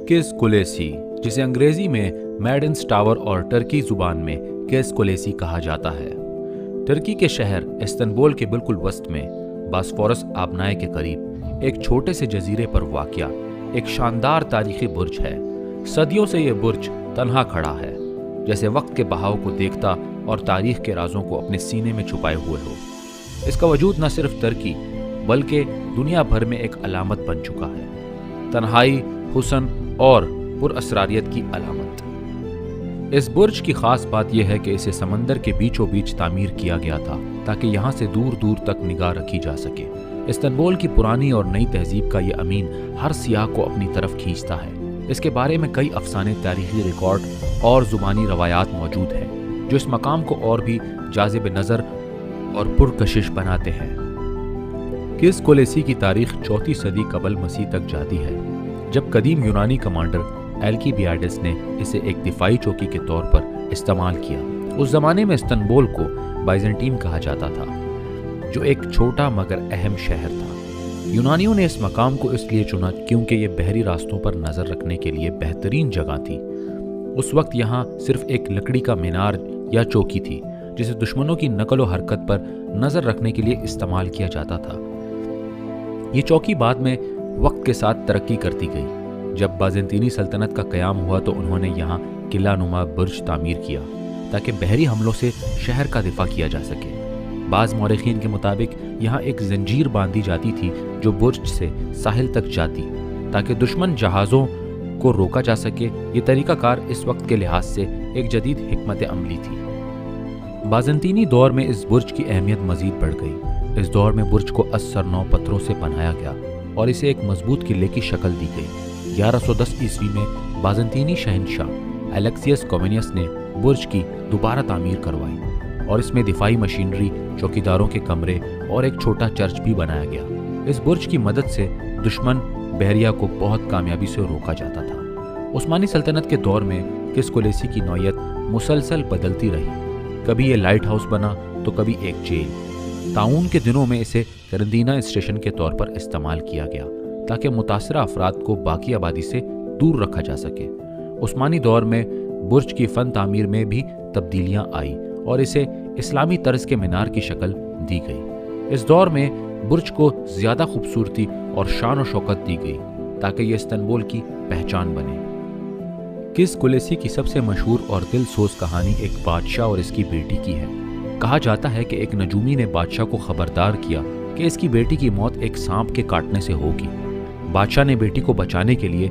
किस कुलेसी, जिसे अंग्रेजी में मैडन्स टावर और टर्की जुबान में किस कुलेसी कहा जाता है, टर्की के शहर इस्तांबुल के बिल्कुल वस्त में बास्फोरस आबनाए के करीब एक छोटे से जजीरे पर वाक़या एक शानदार तारीखी बुर्ज है। सदियों से ये बुर्ज तन्हा खड़ा है, जैसे वक्त के बहाव को देखता और तारीख के राजों को अपने सीने में छुपाए हुए हो। इसका वजूद न सिर्फ टर्की बल्कि दुनिया भर में एक अलामत बन चुका है, तन्हाई, हुस्न और पुरअसरारियत की अलामत। इस बुर्ज की खास बात यह है कि इसे समंदर के बीचों बीच तामीर किया गया था ताकि यहाँ से दूर दूर तक निगाह रखी जा सके। इस्तांबुल की पुरानी और नई तहजीब का ये अमीन हर सियाह को अपनी तरफ खींचता है। इसके बारे में कई अफसाने, तारीखी रिकॉर्ड और जुबानी रवायात मौजूद हैं जो इस मकाम को और भी जाज़िब नज़र और पुरकशिश बनाते हैं। किस कुलेसी की तारीख 4वीं सदी कबल मसीह तक जाती है, जब कदीम यूनानी कमांडर एल्कीबियाडस ने इसे एक दिफाई चौकी के तौर पर इस्तेमाल किया। उस जमाने में इस्तांबुल को बाइजेंटीन कहा जाता था, जो एक छोटा मगर अहम शहर था। यूनानियों ने इस मकाम को इसलिए चुना क्योंकि ये बहरी रास्तों पर नज़र रखने के लिए बेहतरीन जगह थी। उस वक्त यहाँ सिर्फ एक लकड़ी का मीनार या चौकी थी जिसे दुश्मनों की नकल व हरकत पर नज़र रखने के लिए इस्तेमाल किया जाता था। ये चौकी बाद में वक्त के साथ तरक्की करती गई। जब बाजेंतीनी सल्तनत का क़याम हुआ तो उन्होंने यहाँ किला नुमा बुर्ज तामीर किया ताकि बहरी हमलों से शहर का दिफा किया जा सके। बाज़ मौरख़ीन के मुताबिक यहाँ एक जंजीर बांधी जाती थी जो बुर्ज से साहिल तक जाती ताकि दुश्मन जहाज़ों को रोका जा सके। ये तरीक़ाकार इस वक्त के लिहाज से एक जदीद हिकमत अमली थी। बाजेंतीनी दौर में इस बुर्ज की अहमियत मज़ीद बढ़ गई। इस दौर में बुर्ज को अस्सर 9 पत्थरों से बनाया गया और इसे एक मजबूत किले की शक्ल दी गई। 1110 ईस्वी में बाजेंतीनी शहंशाह एलेक्सियस कोमेनियस ने बुर्ज की दोबारा तामीर करवाई और इसमें दिफाई मशीनरी, चौकीदारों के कमरे और एक छोटा चर्च भी बनाया गया। इस बुर्ज की मदद से दुश्मन बहरिया को बहुत कामयाबी से रोका जाता था। उस्मानी सल्तनत के दौर में किस कुलेसी की नौयत मुसलसल बदलती रही। कभी ये लाइट हाउस बना तो कभी एक जेल। ताउन के दिनों में इसे करंदीना स्टेशन के तौर पर इस्तेमाल किया गया ताकि मुतासरा अफराद को बाकी आबादी से दूर रखा जा सके। उस्मानी दौर में बुर्ज की फ़न तामीर में भी तब्दीलियां आई और इसे इस्लामी तर्ज के मीनार की शक्ल दी गई। इस दौर में बुर्ज को ज़्यादा खूबसूरती और शान और शौकत दी गई ताकि ये इस्तांबुल की पहचान बने। किस कुलेसी की सबसे मशहूर और दिलसोज कहानी एक बादशाह और इसकी बेटी की है। कहा जाता है कि एक नजूमी ने बादशाह को खबरदार किया कि इसकी बेटी की मौत एक सांप के काटने से होगी। बादशाह ने बेटी को बचाने के लिए